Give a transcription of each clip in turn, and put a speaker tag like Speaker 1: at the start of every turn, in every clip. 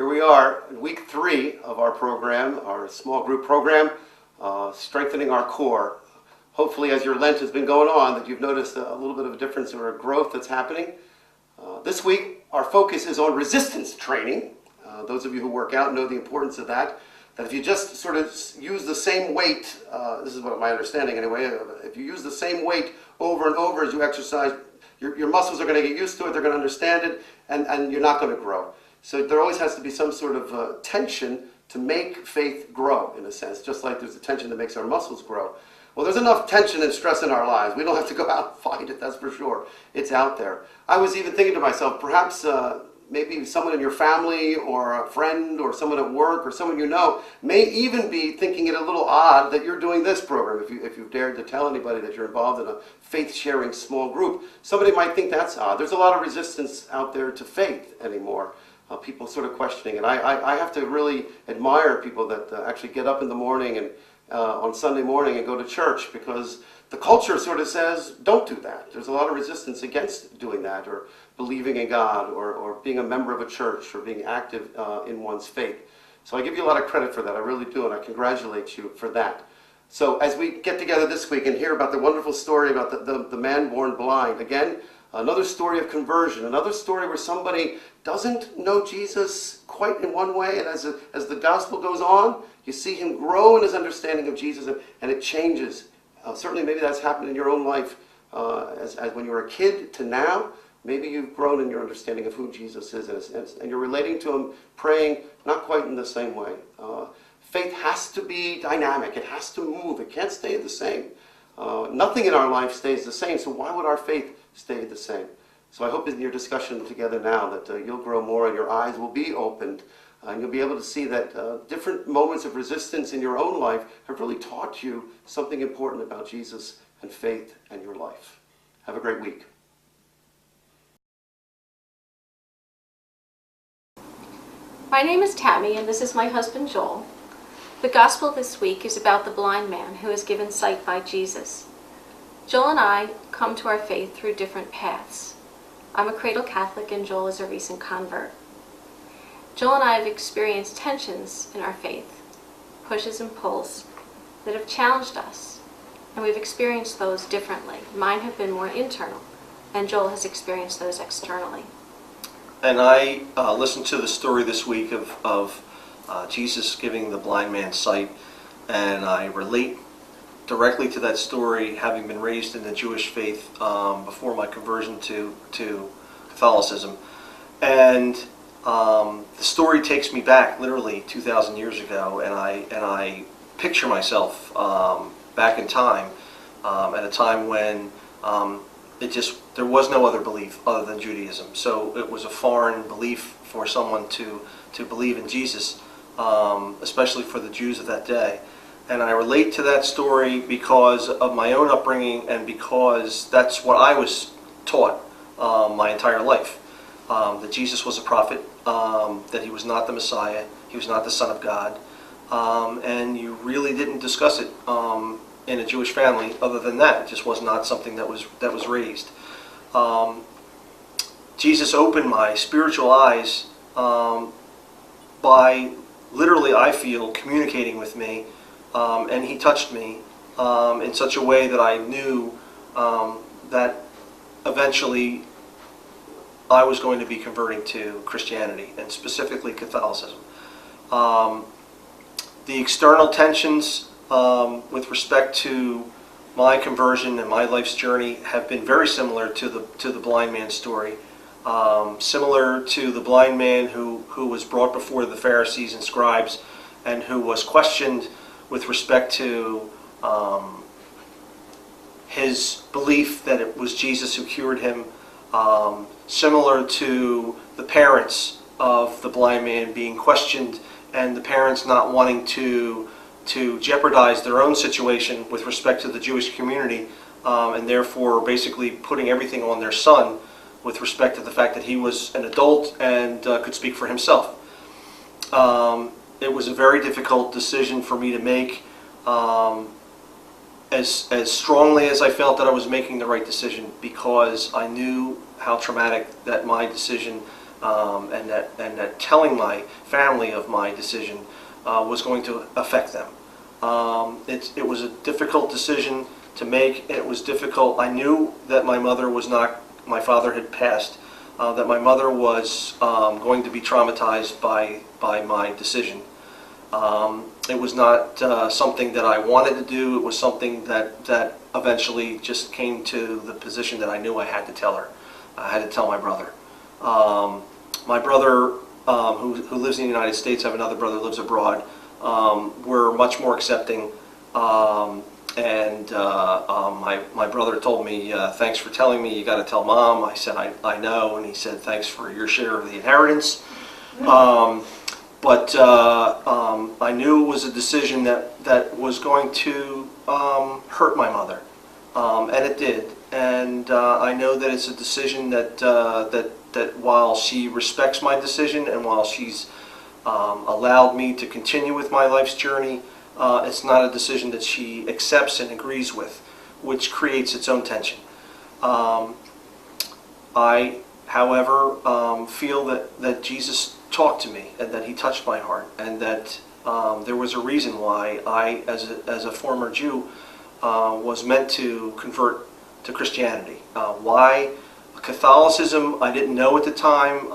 Speaker 1: Here we are in week 3 of our program, our small group program, strengthening our core. Hopefully, as your Lent has been going on, that you've noticed a little bit of a difference or a growth that's happening. This week, our focus is on resistance training. Those of you who work out know the importance of that. That if you just sort of use the same weight, this is what my understanding anyway, if you use the same weight over and over as you exercise, your muscles are going to get used to it, they're going to understand it, and you're not going to grow. So there always has to be some sort of tension to make faith grow, in a sense, just like there's a tension that makes our muscles grow. Well, there's enough tension and stress in our lives. We don't have to go out and find it, that's for sure. It's out there. I was even thinking to myself, perhaps maybe someone in your family or a friend or someone at work or someone you know may even be thinking it a little odd that you're doing this program. If you've dared to tell anybody that you're involved in a faith-sharing small group, somebody might think that's odd. There's a lot of resistance out there to faith anymore. People sort of questioning it. I have to really admire people that actually get up in the morning and on Sunday morning and go to church, because the culture sort of says, don't do that. There's a lot of resistance against doing that, or believing in God, or being a member of a church, or being active in one's faith. So I give you a lot of credit for that. I really do, and I congratulate you for that. So as we get together this week and hear about the wonderful story about the man born blind, again, another story of conversion, another story where somebody doesn't know Jesus quite in one way, and as the gospel goes on, you see him grow in his understanding of Jesus, and it changes. Certainly maybe that's happened in your own life as when you were a kid to now. Maybe you've grown in your understanding of who Jesus is, and you're relating to him, praying, not quite in the same way. Faith has to be dynamic. It has to move. It can't stay the same. Nothing in our life stays the same, so why would our faith stay the same? So I hope in your discussion together now that you'll grow more and your eyes will be opened, and you'll be able to see that different moments of resistance in your own life have really taught you something important about Jesus and faith and your life. Have a great week.
Speaker 2: My name is Tammy, and this is my husband Joel. The gospel this week is about the blind man who is given sight by Jesus. Joel and I come to our faith through different paths. I'm a cradle Catholic and Joel is a recent convert. Joel and I have experienced tensions in our faith, pushes and pulls, that have challenged us, and we've experienced those differently. Mine have been more internal, and Joel has experienced those externally.
Speaker 3: And I listened to the story this week of Jesus giving the blind man sight, and I relate directly to that story, having been raised in the Jewish faith before my conversion to Catholicism. And the story takes me back literally 2,000 years ago, and I picture myself back in time, at a time when there was no other belief other than Judaism. So it was a foreign belief for someone to believe in Jesus, especially for the Jews of that day. And I relate to that story because of my own upbringing, and because that's what I was taught my entire life. That Jesus was a prophet, that he was not the Messiah, he was not the Son of God, and you really didn't discuss it in a Jewish family other than that. It just was not something that was raised. Jesus opened my spiritual eyes by literally, I feel, communicating with me. And he touched me in such a way that I knew that eventually I was going to be converting to Christianity, and specifically Catholicism. The external tensions with respect to my conversion and my life's journey have been very similar to the blind man's story. Similar to the blind man who was brought before the Pharisees and scribes, and who was questioned with respect to his belief that it was Jesus who cured him. Similar to the parents of the blind man being questioned, and the parents not wanting to jeopardize their own situation with respect to the Jewish community, and therefore basically putting everything on their son with respect to the fact that he was an adult and could speak for himself. It was a very difficult decision for me to make. As strongly as I felt that I was making the right decision, because I knew how traumatic that my decision and that telling my family of my decision was going to affect them. It was a difficult decision to make. It was difficult. I knew that my mother was not, my father had passed, that my mother was going to be traumatized by my decision. It was not something that I wanted to do. It was something that eventually just came to the position that I knew I had to tell her. I had to tell my brother. My brother, who lives in the United States, I have another brother who lives abroad, were much more accepting. My brother told me, thanks for telling me, you got to tell Mom. I said, I know. And he said, thanks for your share of the inheritance. But I knew it was a decision that was going to hurt my mother, and it did. And I know that it's a decision that while she respects my decision and while she's allowed me to continue with my life's journey, it's not a decision that she accepts and agrees with, which creates its own tension. I, however, feel that Jesus talked to me and that he touched my heart, and that there was a reason why I, as a former Jew, was meant to convert to Christianity. Why Catholicism, I didn't know at the time.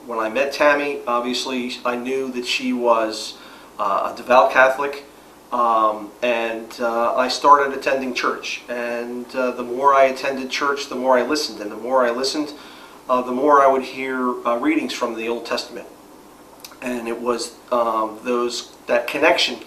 Speaker 3: When I met Tammy, obviously I knew that she was a devout Catholic, and I started attending church. And the more I attended church, the more I listened, and the more I listened, the more I would hear readings from the Old Testament. And it was that connection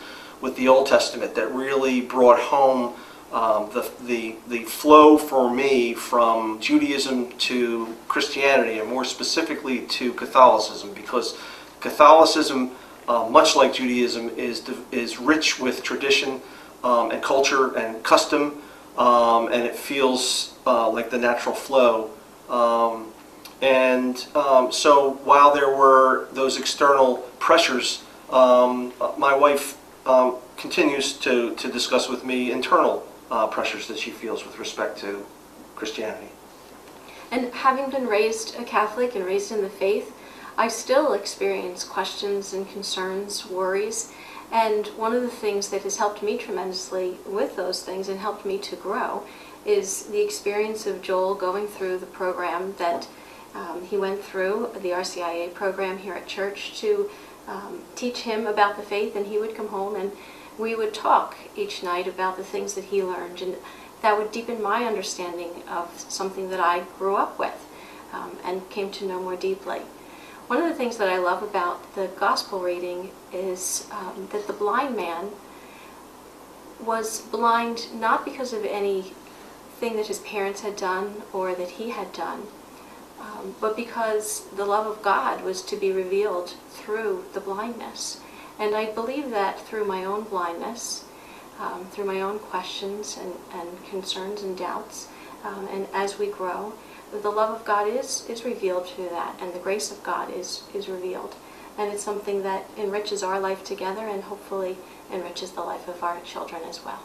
Speaker 3: with the Old Testament that really brought home the flow for me from Judaism to Christianity, and more specifically to Catholicism, because Catholicism, much like Judaism, is rich with tradition and culture and custom, and it feels like the natural flow. So while there were those external pressures, my wife continues to discuss with me internal pressures that she feels with respect to Christianity.
Speaker 2: And having been raised a Catholic and raised in the faith, I still experience questions and concerns, worries. And one of the things that has helped me tremendously with those things and helped me to grow is the experience of Joel going through the program that he went through, the RCIA program here at church, to teach him about the faith. And he would come home and we would talk each night about the things that he learned, and that would deepen my understanding of something that I grew up with and came to know more deeply. One of the things that I love about the gospel reading is that the blind man was blind not because of anything that his parents had done or that he had done, but because the love of God was to be revealed through the blindness. And I believe that through my own blindness, through my own questions and concerns and doubts, and as we grow, the love of God is revealed through that, and the grace of God is revealed. And it's something that enriches our life together and hopefully enriches the life of our children as well.